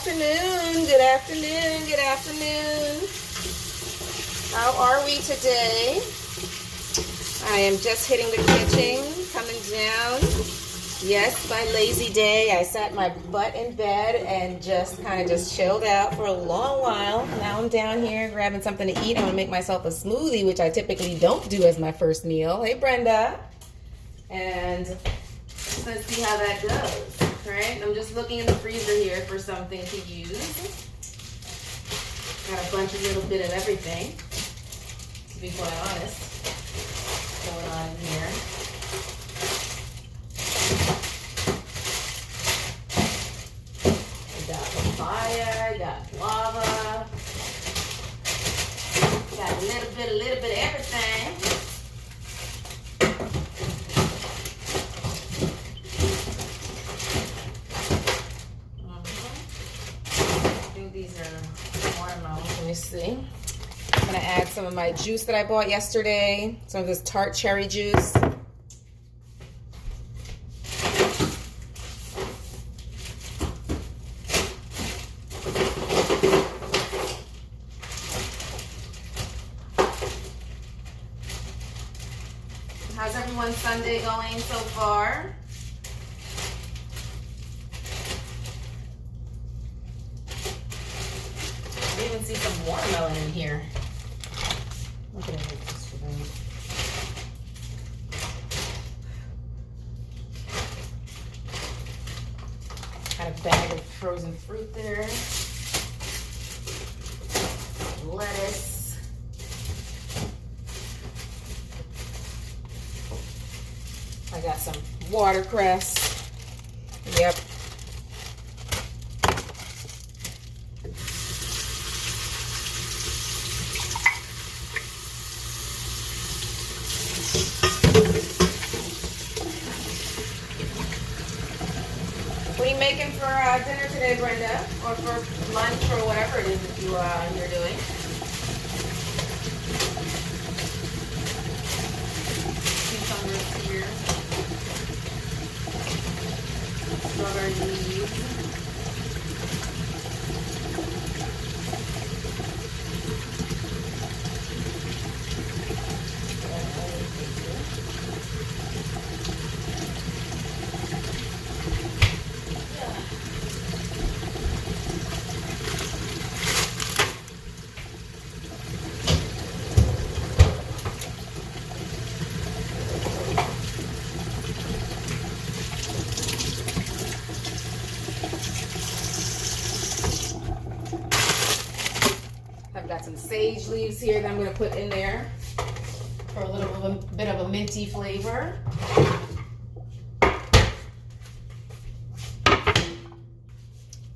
afternoon, good afternoon, good afternoon. How are we today? I am just hitting the kitchen, coming down. Yes, my lazy day. I sat my butt in bed and just kind of chilled out for a long while. Now I'm down here grabbing something to eat. I'm gonna make myself a smoothie, which I typically don't do as my first meal. Hey, Brenda. And let's see how that goes, right? I'm just looking in the freezer here for something to use. Got a bunch of little bit of everything, to be quite honest, going on here. I got papaya, I got guava, got a little bit of everything. These are watermelons. Let me see. I'm gonna add some of my juice that I bought yesterday. Some of this Tart cherry juice. How's everyone's Sunday going so far? I even see some watermelon in here. Look at it. Got a bag of frozen fruit there. Lettuce. I got some watercress. Yep. What are you making for dinner today, Brenda? Or for lunch or whatever it is that you're doing? Cucumbers here. Strawberry leaves. I've got some sage leaves here that I'm going to put in there for a little bit of a minty flavor.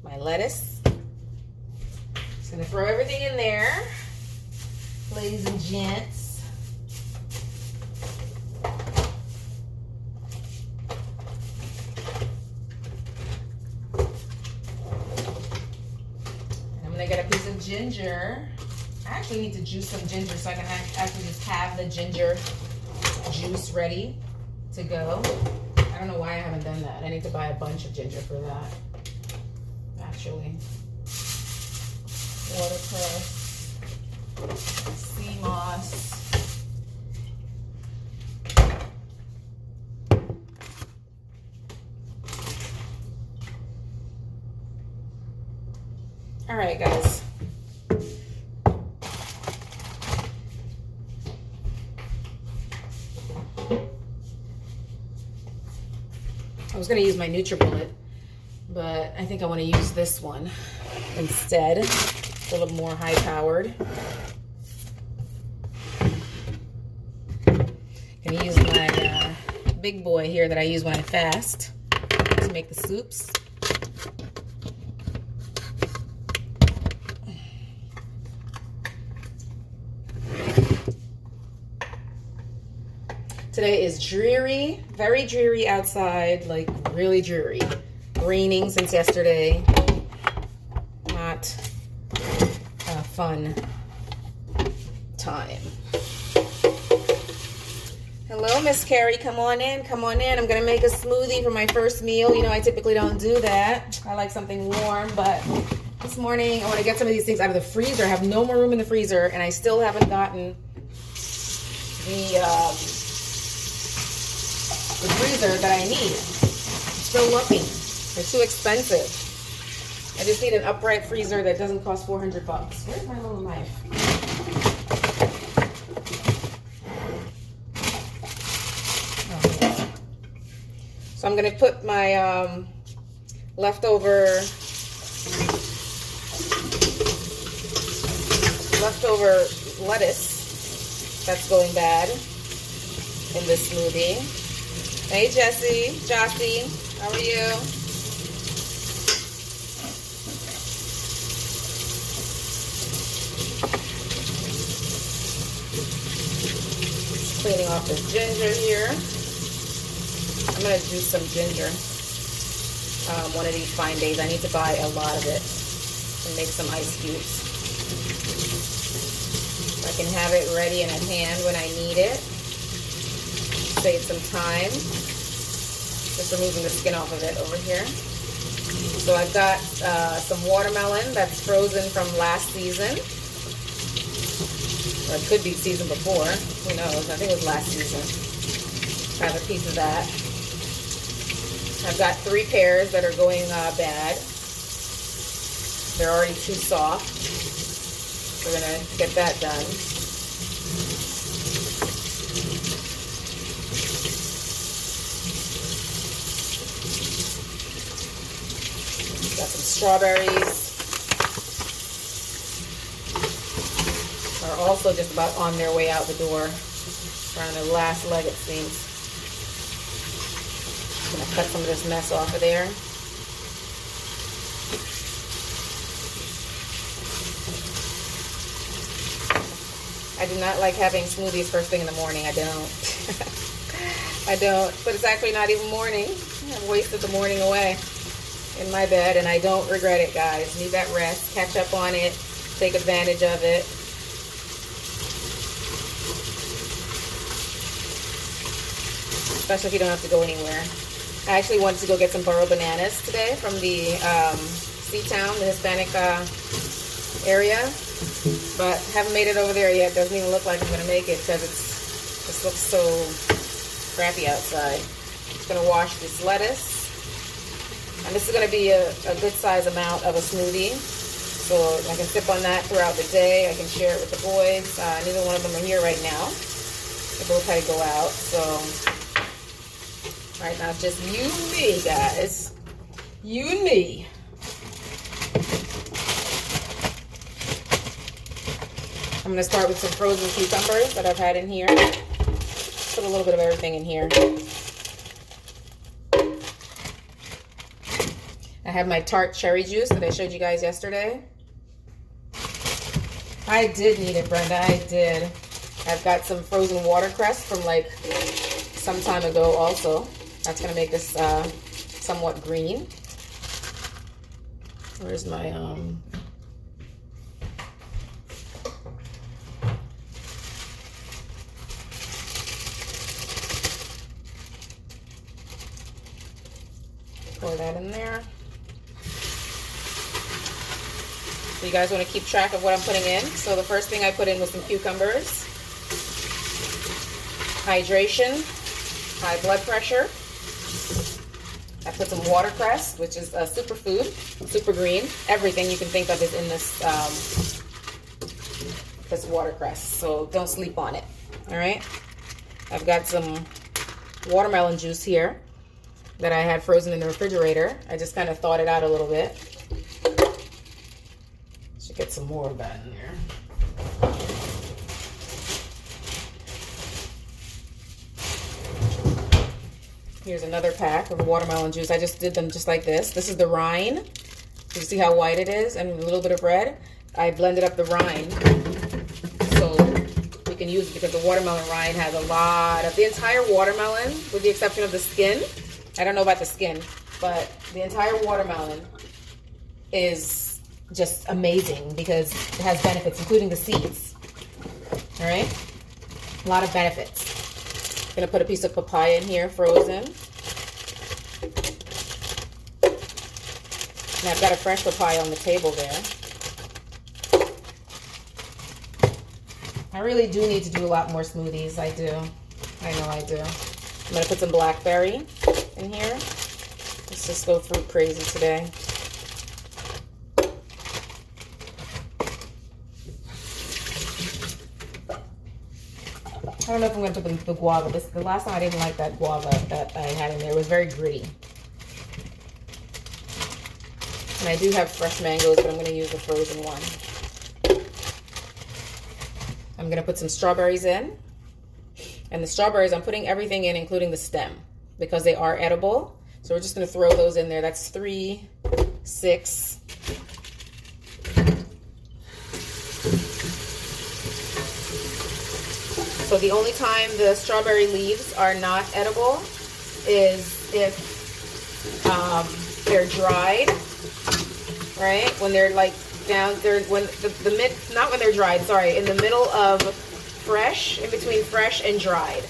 My lettuce. Just going to throw everything in there, ladies and gents. I'm going to get a piece of ginger. I actually need to juice some ginger so I can actually just have the ginger juice ready to go. I don't know why I haven't done that. I need to buy a bunch of ginger for that, actually. Watercress, sea moss. All right, guys. I was going to use my NutriBullet, but I think I want to use this one instead. It's a little more high-powered. I'm going to use my big boy here that I use when I fast to make the soups. Today is dreary, very dreary outside, like really dreary. Raining since yesterday. Not a fun time. Hello, Miss Carrie. Come on in. Come on in. I'm going to make a smoothie for my first meal. You know, I typically don't do that. I like something warm, but This morning, I want to get some of these things out of the freezer. I have no more room in the freezer, and I still haven't gotten the freezer that I need. I'm still looking. They're too expensive. I just need an upright freezer that doesn't cost $400. Where's my little knife? Oh. So I'm gonna put my leftover lettuce that's going bad in this smoothie. Hey Jossie, how are you? Cleaning off the ginger here. I'm gonna do some ginger one of these fine days. I need to buy a lot of it and make some ice cubes. I can have it ready and at hand when I need it. Save some time. Just removing the skin off of it over here. So I've got some watermelon that's frozen from last season. Or it could be season before. Who knows? I think it was last season. I have a piece of that. I've got 3 pears that are going bad. They're already too soft. We're going to get that done. Got some strawberries. Are also just about on their way out the door. Around the last leg, it seems. I'm going to cut some of this mess off of there. I do not like having smoothies first thing in the morning. I don't. I don't. But it's actually not even morning. I've wasted the morning away in my bed, and I don't regret it, guys. Need that rest. Catch up on it. Take advantage of it. Especially if you don't have to go anywhere. I actually wanted to go get some burro bananas today from the C-Town, the Hispanic area. But haven't made it over there yet. Doesn't even look like I'm going to make it because it looks so crappy outside. Just going to wash this lettuce. And this is going to be a good size amount of a smoothie. So I can sip on that throughout the day. I can share it with the boys. Neither one of them are here right now. They both had to go out. So right now it's just you and me, guys. You and me. I'm going to start with some frozen cucumbers that I've had in here. Put a little bit of everything in here. I have my Tart cherry juice that I showed you guys yesterday. I did need it, Brenda. I did. I've got some frozen watercress from like some time ago also. That's going to make this somewhat green. Where's my... Pour that in there. So you guys want to keep track of what I'm putting in. So the first thing I put in was some cucumbers. Hydration. High blood pressure. I put some watercress, which is a superfood, super green. Everything you can think of is in this this watercress. So don't sleep on it. All right. I've got some watermelon juice here that I had frozen in the refrigerator. I just kind of thawed it out a little bit. Should get some more of that in there. Here's another pack of watermelon juice. I just did them just like this. This is the rind. You see how white it is and a little bit of red? I blended up the rind so we can use it because the watermelon rind has a lot of, the entire watermelon, with the exception of the skin. I don't know about the skin, but the entire watermelon is just amazing because it has benefits, including the seeds. All right? A lot of benefits. I'm going to put a piece of papaya in here, frozen. And I've got a fresh papaya on the table there. I really do need to do a lot more smoothies. I do. I know I do. I'm going to put some blackberry in here. Let's just go fruit crazy today. I don't know if I'm going to put the guava. The last time I didn't like that guava that I had in there. It was very gritty. And I do have fresh mangoes, but I'm going to use the frozen one. I'm going to put some strawberries in. And the strawberries, I'm putting everything in, including the stem, because they are edible. So we're just going to throw those in there. That's 3, 6. So the only time the strawberry leaves are not edible is if they're dried, right? When they're like down there, when the mid, not when they're dried, sorry, in the middle of fresh, in between fresh and dried,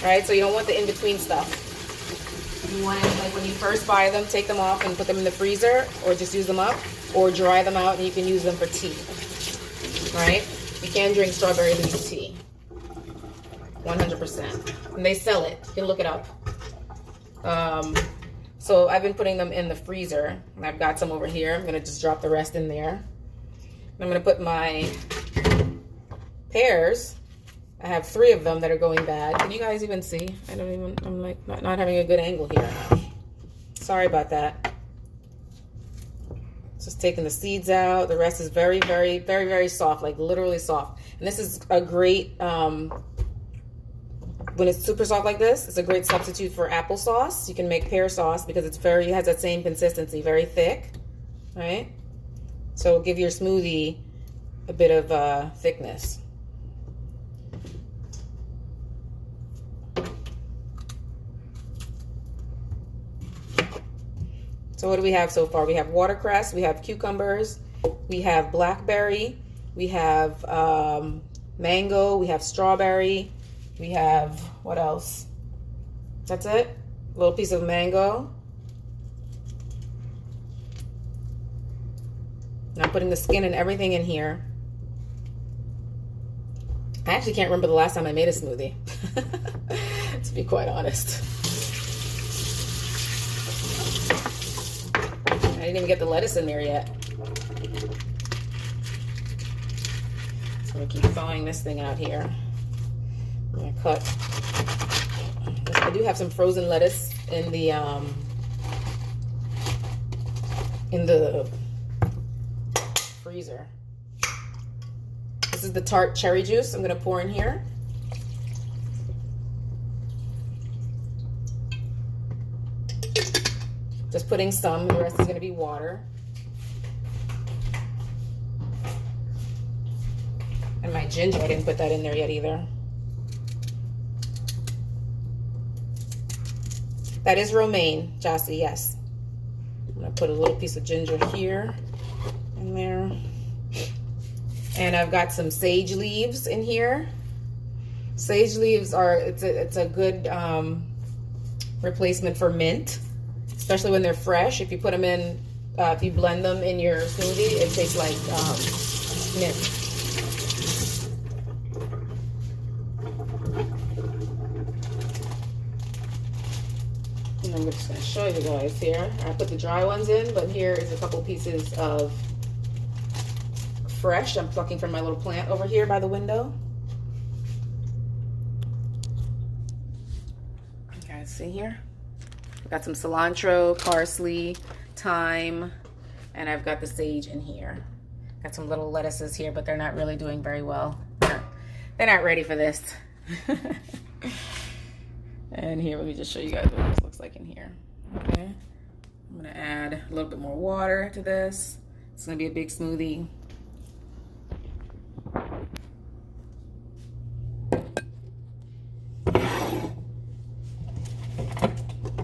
right? So you don't want the in-between stuff. You want it like when you first buy them, take them off and put them in the freezer, or just use them up, or dry them out and you can use them for tea, right? You can drink strawberry leaf tea. 100%. And they sell it. You can look it up. So I've been putting them in the freezer. And I've got some over here. I'm going to just drop the rest in there. I'm going to put my pears. I have 3 of them that are going bad. Can you guys even see? I'm like not having a good angle here. Sorry about that. Just taking the seeds out. The rest is very, very, very, very soft. Like literally soft. And this is a great... when it's super soft like this, it's a great substitute for applesauce. You can make pear sauce because it has that same consistency, very thick, right? So it'll give your smoothie a bit of thickness. So what do we have so far? We have watercress, we have cucumbers, we have blackberry, we have mango, we have strawberry, we have, what else? That's it. A little piece of mango. And I'm putting the skin and everything in here. I actually can't remember the last time I made a smoothie, to be quite honest. I didn't even get the lettuce in there yet. So I'm gonna keep thawing this thing out here. I'm gonna cut. I do have some frozen lettuce in the freezer. This is the Tart cherry juice I'm gonna pour in here. Just putting some, the rest is gonna be water. And my ginger, I didn't put that in there yet either. That is romaine, Jossie, yes. I'm gonna put a little piece of ginger here, in there. And I've got some sage leaves in here. Sage leaves are, it's a good replacement for mint, especially when they're fresh. If you put them in, if you blend them in your smoothie, it tastes like mint. And I'm just going to show you guys here. I put the dry ones in, but here is a couple pieces of fresh. I'm plucking from my little plant over here by the window. You guys see here? I've got some cilantro, parsley, thyme, and I've got the sage in here. Got some little lettuces here, but they're not really doing very well. They're not ready for this. And here, let me just show you guys what this looks like in here. Okay, I'm gonna add a little bit more water to this. It's gonna be a big smoothie.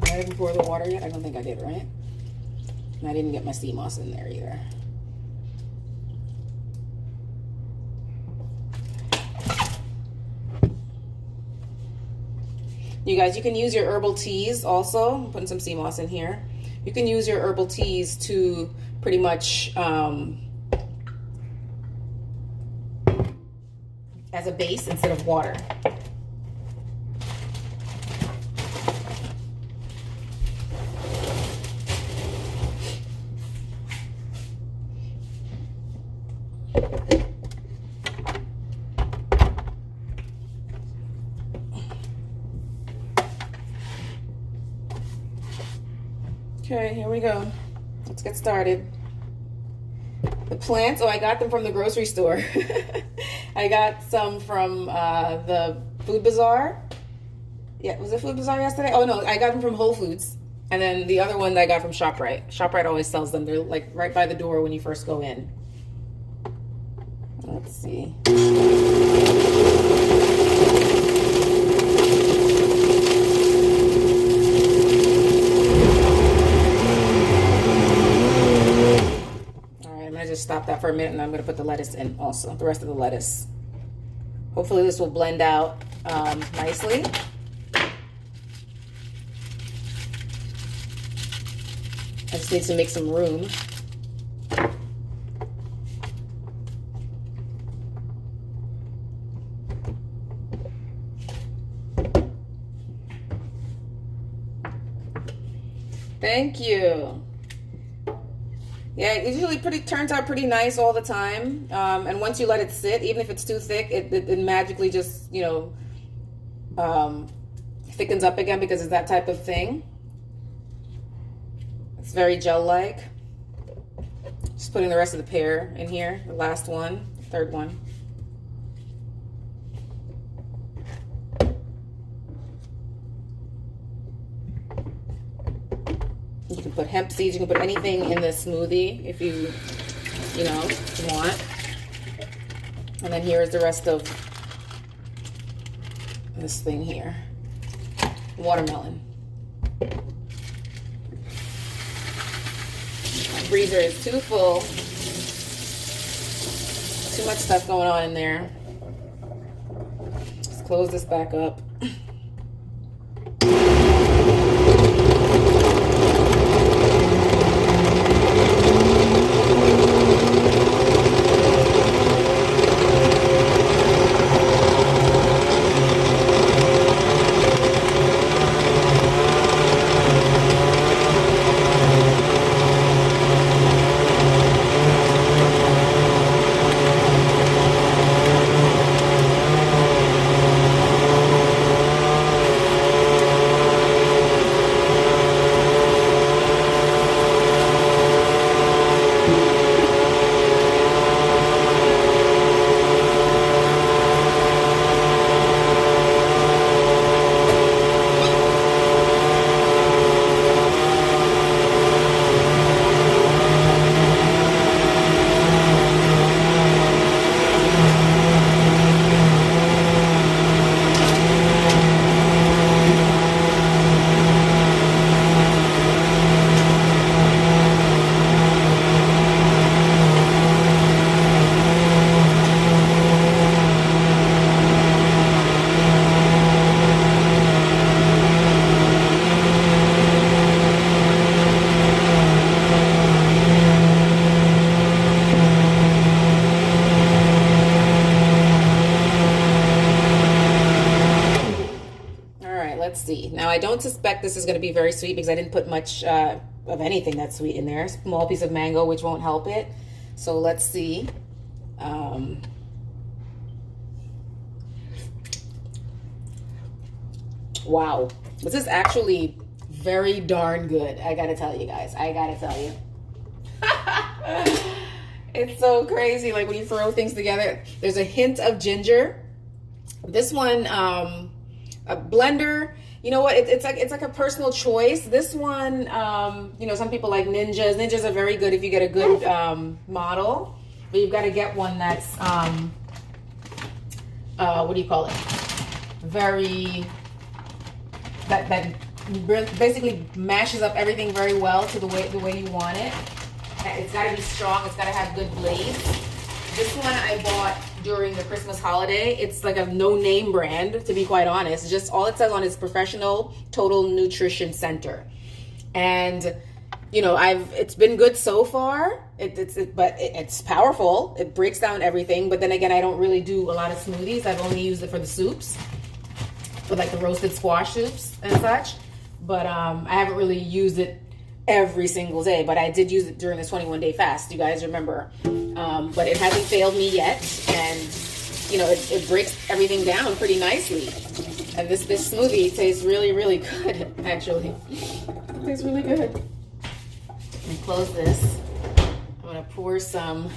I didn't pour the water yet. I don't think I did, right? And I didn't get my sea moss in there either. You guys, you can use your herbal teas also. I'm putting some sea moss in here. You can use your herbal teas to pretty much as a base instead of water. Okay, here we go. Let's get started. The plants, oh, I got them from the grocery store. I got some from the Food Bazaar. Yeah, was it Food Bazaar yesterday? Oh no, I got them from Whole Foods. And then the other one I got from ShopRite. ShopRite always sells them. They're like right by the door when you first go in. Let's see. Just stop that for a minute, and I'm going to put the lettuce in also, the rest of the lettuce. Hopefully this will blend out nicely. I just need to make some room. Thank you. Yeah, it usually turns out pretty nice all the time. And once you let it sit, even if it's too thick, it magically just, you know, thickens up again because it's that type of thing. It's very gel-like. Just putting the rest of the pear in here, the last one, third one. You can put hemp seeds, you can put anything in the smoothie if you want. And then here is the rest of this thing here. Watermelon. My freezer is too full. Too much stuff going on in there. Let's close this back up. Let's see. Now I don't suspect this is going to be very sweet because I didn't put much of anything that's sweet in there. Small piece of mango, which won't help it. So let's see. Wow, this is actually very darn good. I gotta tell you guys. I gotta tell you. It's so crazy. Like when you throw things together, there's a hint of ginger. This one, a blender. You know what? It's like a personal choice. This one, you know, some people like Ninjas. Ninjas are very good if you get a good model, but you've got to get one that's what do you call it? Very that basically mashes up everything very well to the way you want it. It's got to be strong. It's got to have good blades. This one I bought during the Christmas holiday. It's like a no-name brand, to be quite honest. It's just all it says on it is Professional Total Nutrition Center. And you know, it's been good so far. But it's powerful. It breaks down everything. But then again, I don't really do a lot of smoothies. I've only used it for the soups, for like the roasted squash soups and such. But I haven't really used it every single day. But I did use it during the 21-day fast. You guys remember? But it hasn't failed me yet, and you know, it breaks everything down pretty nicely. And this smoothie tastes really, really good. Actually, it tastes really good. Let me close this. I'm gonna pour some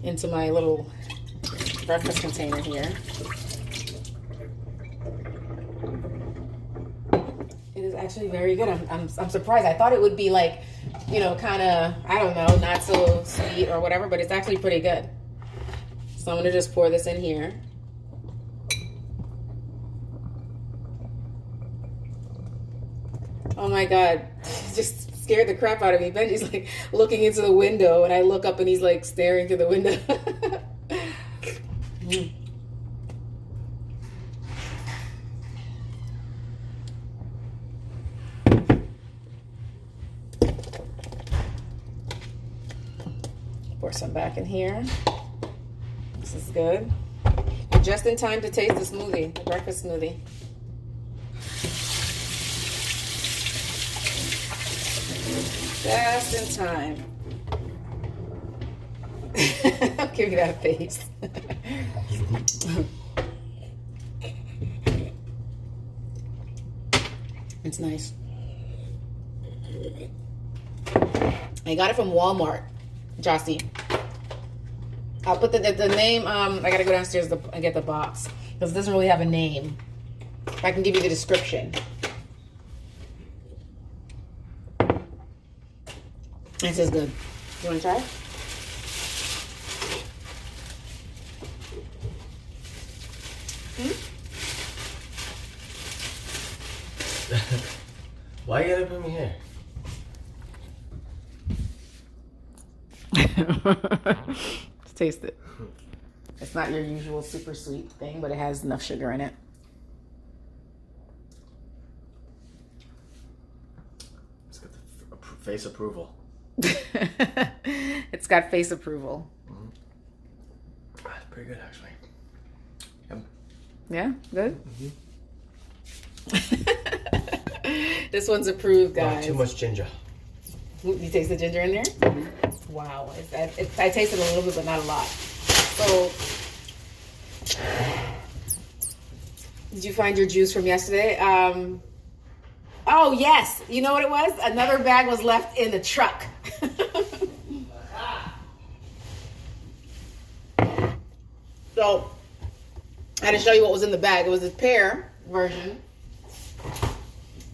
into my little breakfast container here. It is actually very good. I'm surprised. I thought it would be like, you know, kind of, I don't know, not so sweet or whatever, but it's actually pretty good. So I'm gonna just pour this in here. Oh my God, just scared the crap out of me. Benji's like looking into the window, and I look up and he's like staring through the window. Pour some back in here. This is good. And just in time to taste the smoothie, the breakfast smoothie. Just in time. Give me that face. It's nice. I got it from Walmart, Jossie. I'll put the name. I gotta go downstairs and get the box because it doesn't really have a name. I can give you the description. This is good. You want to try it? Why you gotta put me here? Let's taste it. It's not your usual super sweet thing, but it has enough sugar in it. It's got the face approval. It's got face approval. Pretty good, actually. Yep. Yeah, good. This one's approved, guys. Not too much ginger. You taste the ginger in there? Wow. I tasted a little bit, but not a lot. So, did you find your juice from yesterday? Oh, yes. You know what it was? Another bag was left in the truck. So, I had to show you what was in the bag. It was this pear version.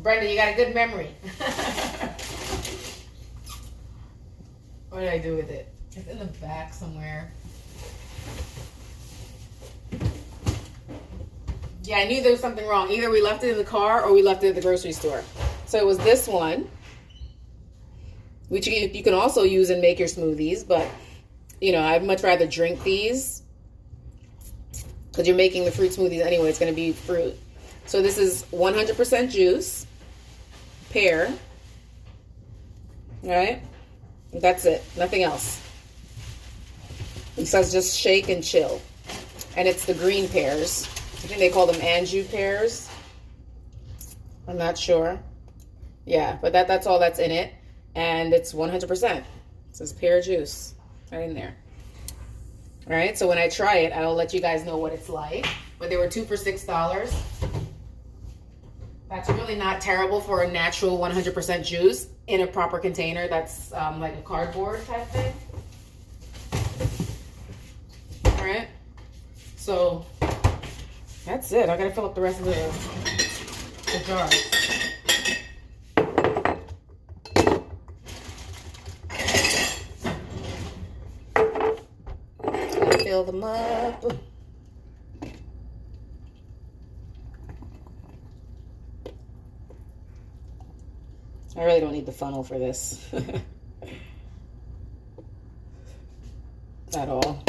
Brenda, you got a good memory. What did I do with it? It's in the back somewhere. Yeah, I knew there was something wrong. Either we left it in the car or we left it at the grocery store. So it was this one, which you can also use and make your smoothies. But, you know, I'd much rather drink these because you're making the fruit smoothies anyway. It's going to be fruit. So this is 100% juice, pear. All right? That's it. Nothing else. It says just shake and chill. And it's the green pears. I think they call them Anjou pears. I'm not sure. Yeah, but that's all that's in it. And it's 100%. It says pear juice right in there. All right, so when I try it, I'll let you guys know what it's like. But they were 2 for $6. That's really not terrible for a natural 100% juice in a proper container that's like a cardboard type thing. All right, so that's it. I gotta fill up the rest of the jar. Fill them up. I really don't need the funnel for this at all.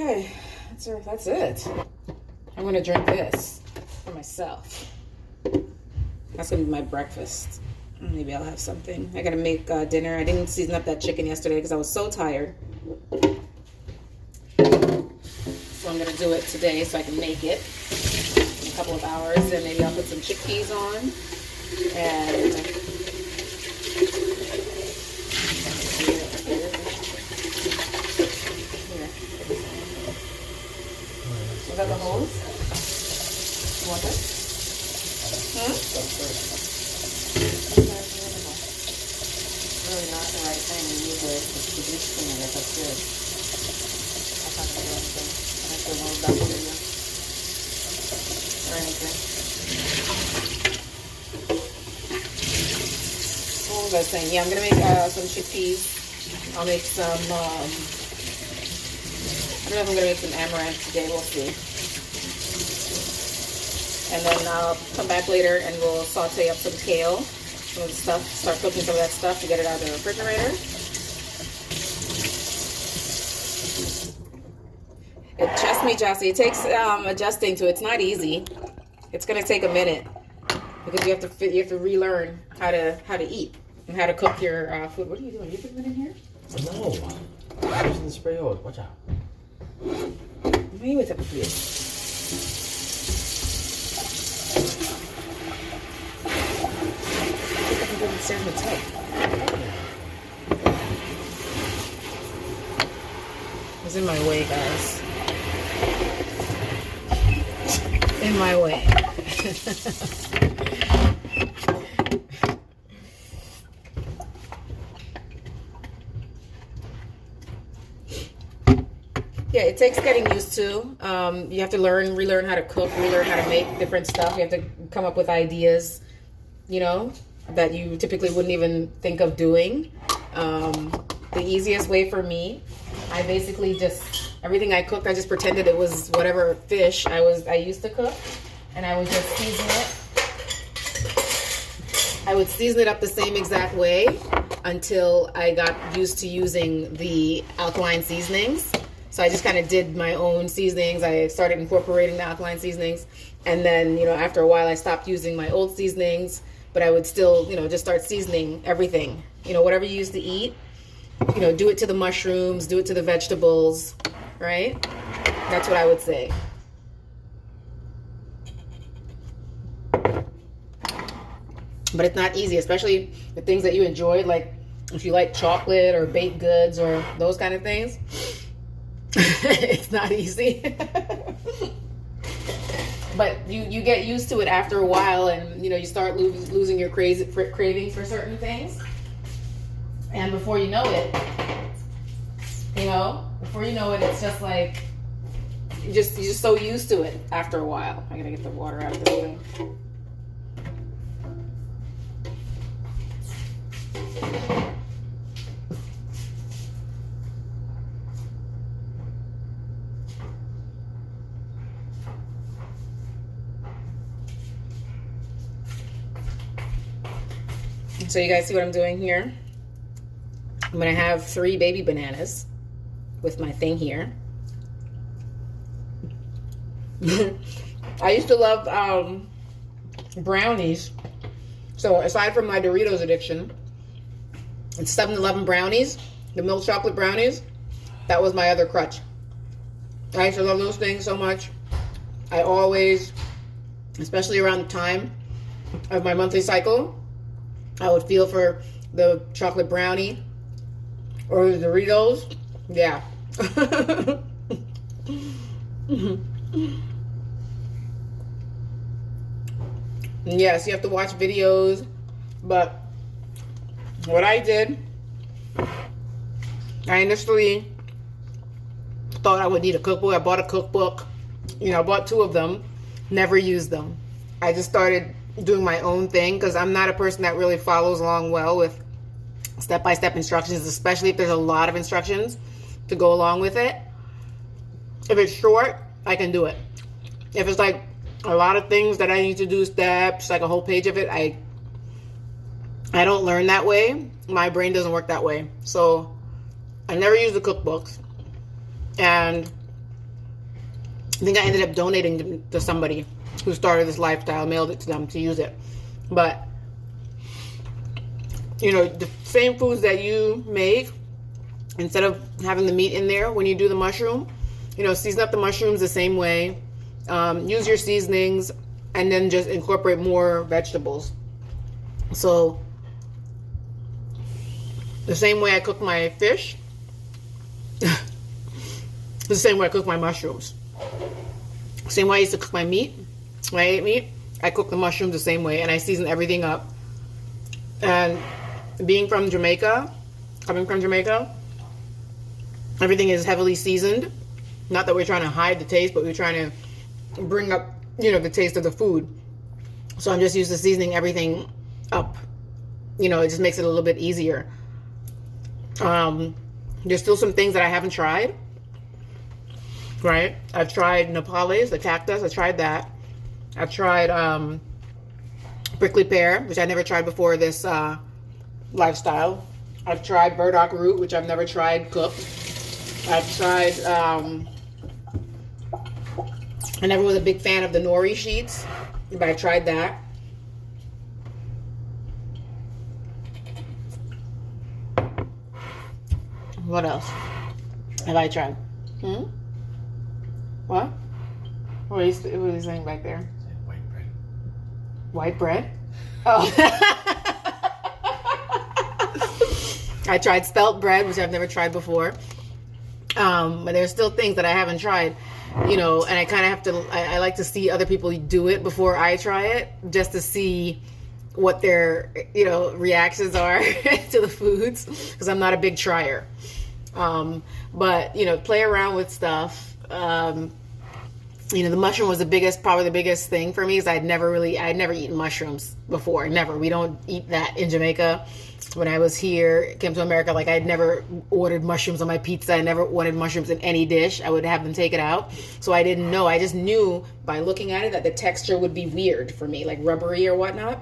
Okay, that's it. I'm gonna drink this for myself. That's gonna be my breakfast. Maybe I'll have something. I gotta make dinner. I didn't season up that chicken yesterday because I was so tired. So I'm gonna do it today so I can make it in a couple of hours. And maybe I'll put some chickpeas on. And was that the hose? You want this? Really not the right thing. We use the dish thing, I guess that's good. I'll have to do anything. I have to know that for you. Or anything. What was I saying? Yeah, I'm gonna make some chickpeas. I'll make some, I don't know if I'm gonna make some amaranth today, we'll see. And then I'll come back later and we'll saute up some kale, some of the stuff, start cooking some of that stuff to get it out of the refrigerator. Trust me, Jossie, it takes adjusting to it. It's not easy. It's gonna take a minute because you have to relearn how to eat and how to cook your food. What are you doing? Are you putting it in here? No. I'm using the spray hose. Watch out. May with it, please. It's in my way, guys. In my way. Yeah, it takes getting used to. You have to relearn how to cook, relearn how to make different stuff. You have to come up with ideas, that you typically wouldn't even think of doing. The easiest way for me, I basically just, everything I cooked, I just pretended it was whatever fish I used to cook, and I would just season it. I would season it up the same exact way until I got used to using the alkaline seasonings. So I just kind of did my own seasonings. I started incorporating the alkaline seasonings. And then, after a while, I stopped using my old seasonings. But I would still, just start seasoning everything. Whatever you used to eat, do it to the mushrooms, do it to the vegetables, right? That's what I would say. But it's not easy, especially the things that you enjoy, like if you like chocolate or baked goods or those kind of things. It's not easy. But you get used to it after a while, and you start losing your cravings for certain things. And before you know it, it's just like you're just so used to it after a while. I gotta get the water out of the way. So you guys see what I'm doing here? I'm gonna have 3 baby bananas with my thing here. I used to love brownies. So aside from my Doritos addiction, it's 7-Eleven brownies, the milk chocolate brownies. That was my other crutch. I used to love those things so much. I always, especially around the time of my monthly cycle, I would feel for the chocolate brownie or the Doritos. Yeah. Yes, you have to watch videos. But what I did, I initially thought I would need a cookbook. I bought a cookbook. I bought 2 of them. Never used them. I just started doing my own thing because I'm not a person that really follows along well with step-by-step instructions, especially if there's a lot of instructions to go along with it. If it's short, I can do it. If it's like a lot of things that I need to do, steps, like a whole page of it, I don't learn that way. My brain doesn't work that way. So I never use the cookbooks. And I think I ended up donating to somebody who started this lifestyle, mailed it to them to use it. But, you know, the same foods that you make, instead of having the meat in there when you do the mushroom, you know, season up the mushrooms the same way. Use your seasonings, and then just incorporate more vegetables. So, the same way I cook my fish, the same way I cook my mushrooms. Same way I used to cook my meat. When I ate meat, I cook the mushrooms the same way, and I season everything up. And being from Jamaica, coming from Jamaica, everything is heavily seasoned. Not that we're trying to hide the taste, but we're trying to bring up, you know, the taste of the food. So I'm just used to seasoning everything up. You know, it just makes it a little bit easier. There's still some things that I haven't tried. Right? I've tried Nepalese, the cactus. I tried that. I've tried prickly pear, which I never tried before this lifestyle. I've tried burdock root, which I've never tried cooked. I've tried, I never was a big fan of the nori sheets, but I tried that. What else have I tried? What? What are you saying back there? White bread. White bread? Oh. I tried spelt bread, which I've never tried before. But there's still things that I haven't tried, you know, and I kind of have to, I like to see other people do it before I try it, just to see what their, you know, reactions are to the foods, because I'm not a big trier. But, you know, play around with stuff. You know, the mushroom was probably the biggest thing for me, is I'd never eaten mushrooms before. Never. We don't eat that in Jamaica. When I was here, came to America, like, I'd never ordered mushrooms on my pizza. I never wanted mushrooms in any dish. I would have them take it out. So I didn't know. I just knew by looking at it that the texture would be weird for me, like rubbery or whatnot.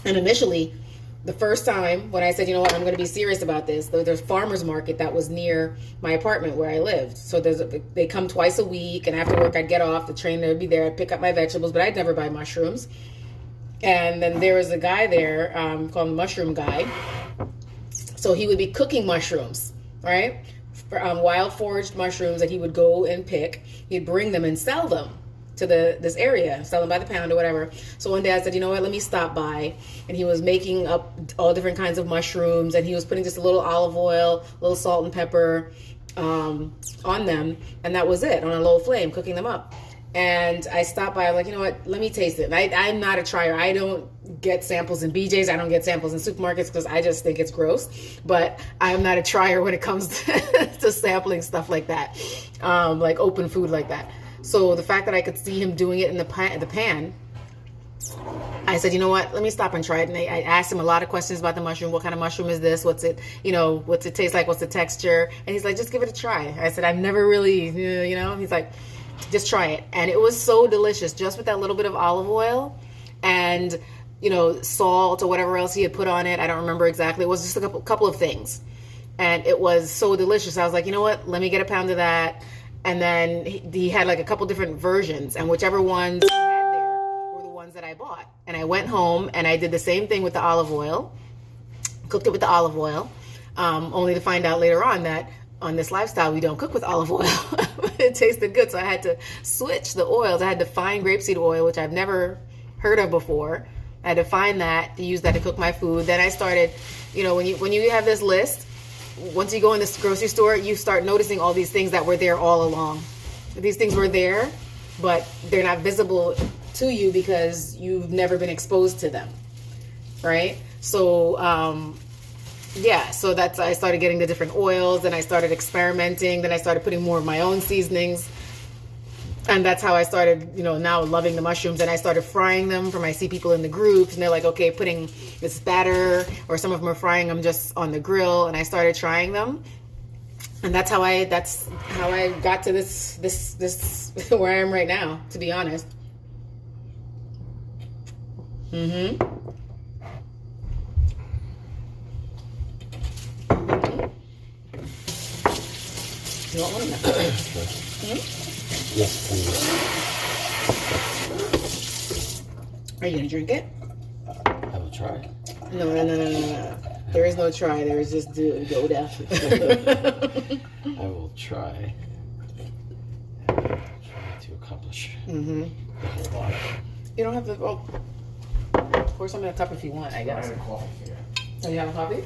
And initially, the first time when I said, you know what, I'm going to be serious about this, there's farmer's market that was near my apartment where I lived. So they come twice a week, and after work I'd get off, the train would be there, I'd pick up my vegetables, but I'd never buy mushrooms. And then there was a guy there called the Mushroom Guy. So he would be cooking mushrooms, right? Wild foraged mushrooms that he would go and pick. He'd bring them and sell them to this area, sell them by the pound or whatever. So one day I said, you know what, let me stop by. And he was making up all different kinds of mushrooms, and he was putting just a little olive oil, a little salt and pepper on them, and that was it, on a low flame, cooking them up. And I stopped by, I'm like, you know what, let me taste it. I'm not a trier. I don't get samples in BJ's. I don't get samples in supermarkets because I just think it's gross. But I'm not a trier when it comes to sampling stuff like that, like open food like that. So the fact that I could see him doing it in the pan, I said, you know what, let me stop and try it. And I asked him a lot of questions about the mushroom. What kind of mushroom is this? What's it, you know, what's it taste like? What's the texture? And he's like, just give it a try. I said, I've never really, you know, he's like, just try it. And it was so delicious, just with that little bit of olive oil and, you know, salt or whatever else he had put on it. I don't remember exactly. It was just a couple of things. And it was so delicious. I was like, you know what, let me get a pound of that. And then he had like a couple different versions, and whichever ones he had there were the ones that I bought. And I went home and I did the same thing with the olive oil, cooked it with the olive oil, only to find out later on that on this lifestyle, we don't cook with olive oil. It tasted good, so I had to switch the oils. I had to find grapeseed oil, which I've never heard of before. I had to find that, to use that to cook my food. Then I started, you know, when you have this list, once you go in this grocery store, you start noticing all these things that were there all along. These things were there, but they're not visible to you because you've never been exposed to them, right? So, yeah, so I started getting the different oils, and I started experimenting. Then I started putting more of my own seasonings. And that's how I started, you know, now loving the mushrooms. And I started frying them I see people in the groups, and they're like, okay, putting this batter, or some of them are frying them just on the grill. And I started trying them. And that's how I got to this where I am right now, to be honest. You want one of them? Yes, please. Are you gonna drink it? I will try. No. There is no try. There is just go down. I will try. Try to accomplish the whole bottle. You don't have to. Oh, pour some in a cup if you want, I guess. Oh, you have a coffee?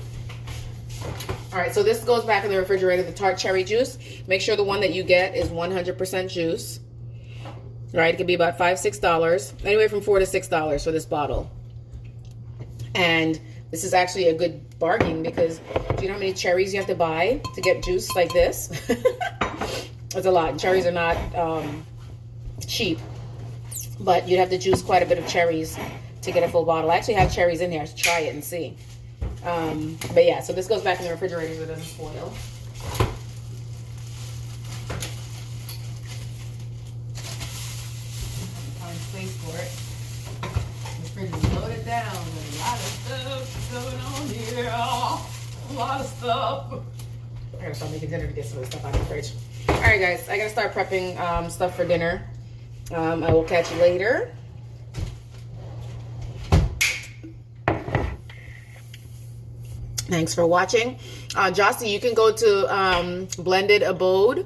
All right, so this goes back in the refrigerator, the Tart cherry juice. Make sure the one that you get is 100% juice. Right, it could be about $5-6, anywhere from $4 to $6 for this bottle. And this is actually a good bargain because do you know how many cherries you have to buy to get juice like this? It's a lot. And cherries are not cheap, but you'd have to juice quite a bit of cherries to get a full bottle. I actually have cherries in here. Try it and see. But yeah, so this goes back in the refrigerator so it doesn't spoil. Find space for it. The fridge is loaded down with a lot of stuff going on here. Oh, a lot of stuff. I gotta start making dinner to get some of the stuff out of the fridge. All right, guys, I gotta start prepping stuff for dinner. I will catch you later. Thanks for watching. Jossie, you can go to Blended Abode.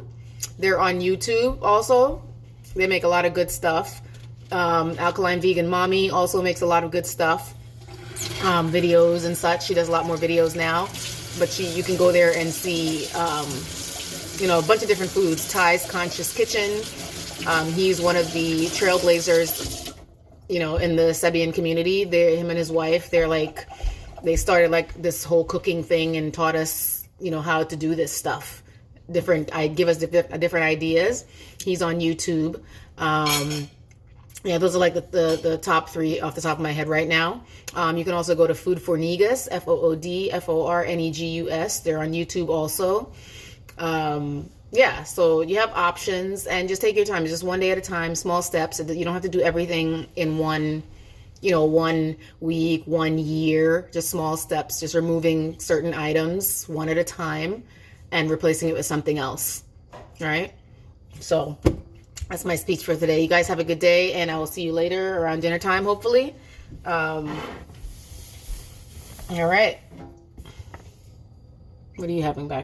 They're on YouTube also. They make a lot of good stuff. Alkaline Vegan Mommy also makes a lot of good stuff. Videos and such. She does a lot more videos now. But you can go there and see, you know, a bunch of different foods. Ty's Conscious Kitchen. He's one of the trailblazers, you know, in the Sebian community. Him and his wife, they started like this whole cooking thing and taught us, you know, how to do this stuff. Give us different ideas. He's on YouTube. Yeah, those are like the top 3 off the top of my head right now. You can also go to Food for Negus, FOODFORNEGUS. They're on YouTube also. Yeah, so you have options and just take your time. Just one day at a time, small steps. You don't have to do everything in one, you know, 1 week, 1 year, just small steps, just removing certain items one at a time and replacing it with something else. All right. So that's my speech for today. You guys have a good day and I will see you later around dinner time, hopefully. All right. What are you having back